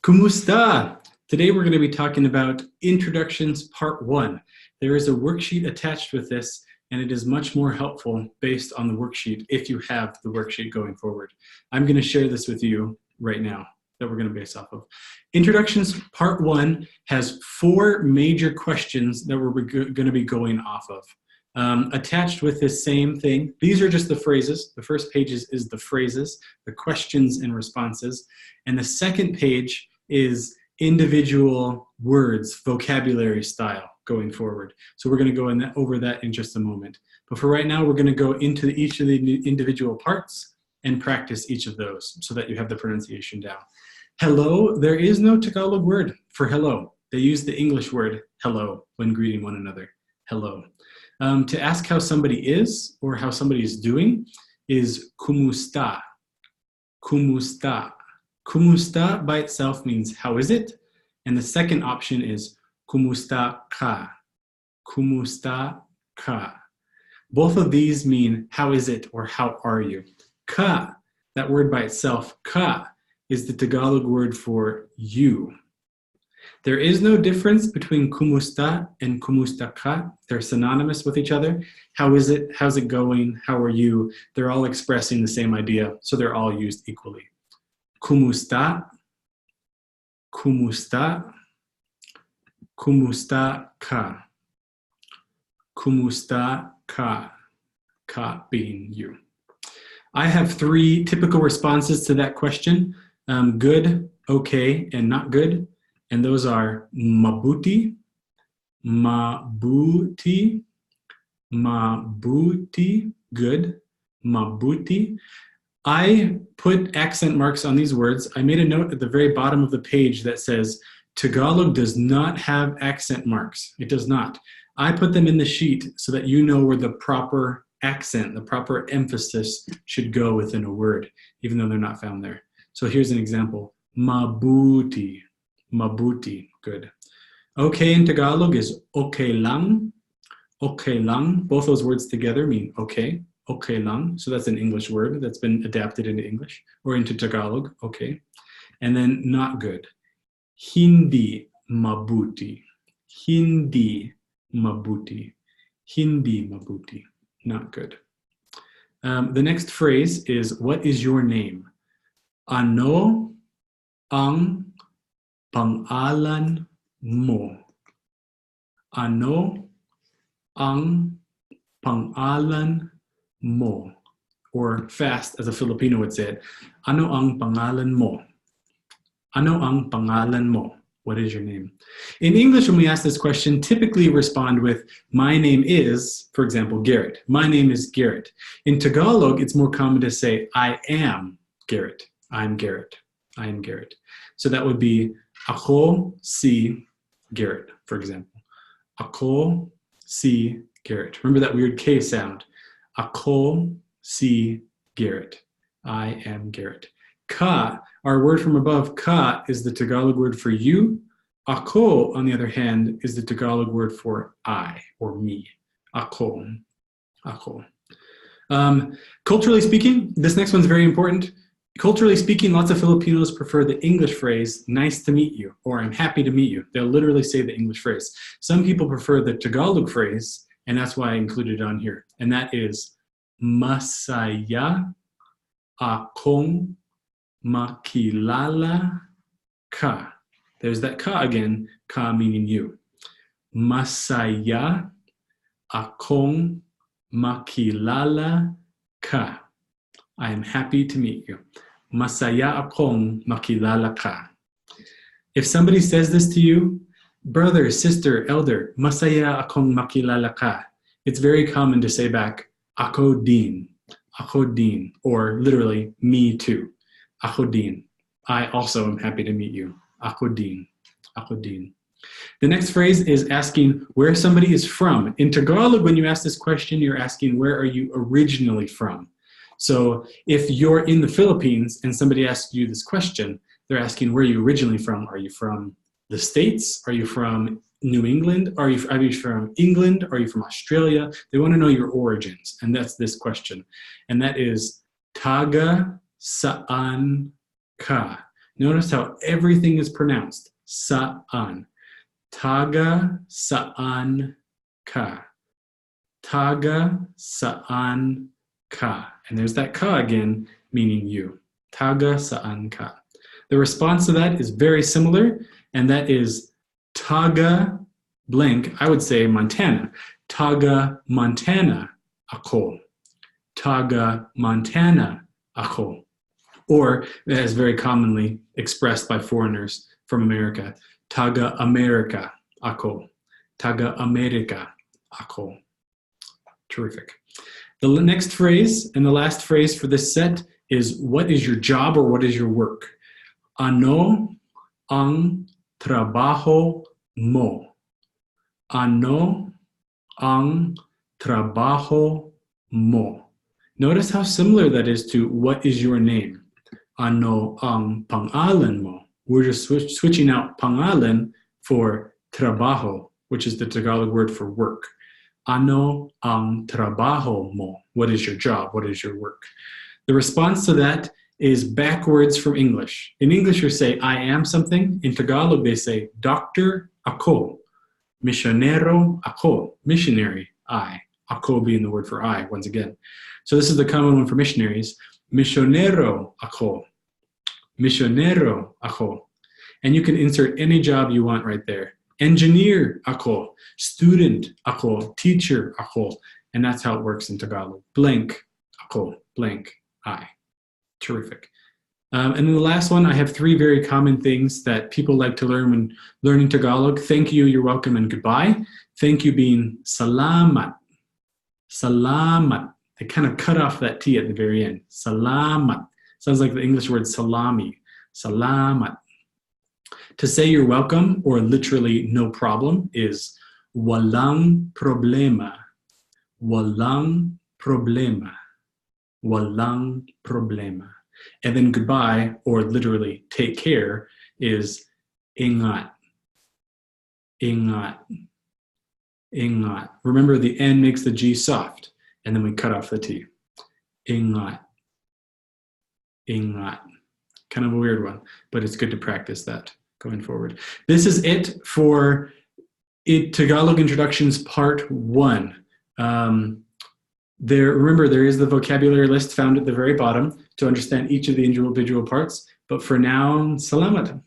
Kumusta? Today we're going to be talking about Introductions Part 1. There is a worksheet attached with this, and it is much more helpful based on the worksheet if you have the worksheet going forward. I'm going to share this with you right now that we're going to base off of. Introductions Part 1 has 4 major questions that we're going to be going off of. Attached with this same thing, these are just the phrases. The first page is the phrases, the questions and responses, and the second page is individual words, vocabulary style going forward. So we're going to go over that in just a moment. But for right now, we're going to go into each of the individual parts and practice each of those so that you have the pronunciation down. Hello, there is no Tagalog word for hello. They use the English word hello when greeting one another. Hello. To ask how somebody is or how somebody is doing is kumusta. Kumusta. Kumusta by itself means how is it? And the second option is kumusta ka. Kumusta ka. Both of these mean how is it or how are you? Ka, that word by itself, ka, is the Tagalog word for you. There is no difference between kumusta and kumusta ka. They're synonymous with each other. How is it? How's it going? How are you? They're all expressing the same idea, so they're all used equally. Kumusta, kumusta, kumusta ka. Kumusta ka. Ka being you. I have 3 typical responses to that question. Good, okay, and not good. And those are mabuti, mabuti, mabuti, good, mabuti. I put accent marks on these words. I made a note at the very bottom of the page that says, Tagalog does not have accent marks. It does not. I put them in the sheet so that you know where the proper accent, the proper emphasis should go within a word, even though they're not found there. So here's an example, mabuti. Mabuti, good. Okay in Tagalog is okay lang. Okay lang. Both those words together mean okay. Okay lang. So that's an English word that's been adapted into English or into Tagalog. Okay. And then not good. Hindi mabuti. Hindi mabuti. Hindi mabuti. Not good. The next phrase is, what is your name? Ano ang pangalan mo? Ano ang pangalan mo? Or fast, as a Filipino would say it, ano ang pangalan mo? Ano ang pangalan mo? What is your name? In English, when we ask this question, typically respond with, my name is, for example, Garrett. My name is Garrett. In Tagalog, it's more common to say, I am Garrett. I'm Garrett. I am Garrett. So that would be, ako si Garrett, for example. Ako si Garrett. Remember that weird K sound. Ako si Garrett. I am Garrett. Ka, our word from above, ka is the Tagalog word for you. Ako, on the other hand, is the Tagalog word for I or me. Ako. Ako. Culturally speaking, this next one's very important. Culturally speaking, lots of Filipinos prefer the English phrase, nice to meet you, or I'm happy to meet you. They'll literally say the English phrase. Some people prefer the Tagalog phrase, and that's why I included it on here. And that is, masaya akong makilala ka. There's that ka again, ka meaning you. Masaya akong makilala ka. I am happy to meet you. Masaya akong makilala ka. If somebody says this to you, brother, sister, elder, masaya akong makilala ka, it's very common to say back, ako din, or literally, me too. Ako din. I also am happy to meet you. Ako din. Ako din. The next phrase is asking where somebody is from. In Tagalog, when you ask this question, you're asking where are you originally from? So if you're in the Philippines and somebody asks you this question, they're asking where are you originally from? Are you from the States? Are you from New England? Are you from England? Are you from Australia? They want to know your origins, and that's this question. And that is taga saan ka. Notice how everything is pronounced. Saan. Taga saan ka. Taga saan ka. And there's that ka again, meaning you. Taga saan ka. The response to that is very similar, and that is taga blank. I would say Montana. Taga Montana ako. Taga Montana ako. Or, as very commonly expressed by foreigners from America, Taga America ako. Taga America ako. Terrific. The next phrase and the last phrase for this set is what is your job or what is your work? Ano ang trabaho mo? Ano ang trabaho mo? Notice how similar that is to what is your name? Ano ang pangalan mo? We're just switching out pangalan for trabajo, which is the Tagalog word for work. Ano ang trabaho mo? What is your job? What is your work? The response to that is backwards from English. In English, you say, I am something. In Tagalog, they say, Doctor ako. Misionero ako. Missionary, I. Ako being the word for I, once again. So this is the common one for missionaries. Misionero ako. Misionero ako. And you can insert any job you want right there. Engineer ako. Student ako. Teacher ako. And that's how it works in Tagalog. Blank ako. Blank I. Terrific. And then the last one, I have 3 very common things that people like to learn when learning Tagalog. Thank you, you're welcome, and goodbye. Thank you being salamat. Salamat. They kind of cut off that T at the very end. Salamat. Sounds like the English word salami. Salamat. To say you're welcome, or literally no problem, is walang problema. Walang problema. Walang problema. And then goodbye, or literally take care, is ingat. Ingat. Ingat. Remember, the N makes the G soft, and then we cut off the T. Ingat. Ingat. Kind of a weird one, but it's good to practice that going forward. This is it for Tagalog Introductions Part 1. Remember, there is the vocabulary list found at the very bottom to understand each of the individual parts. But for now, salamat.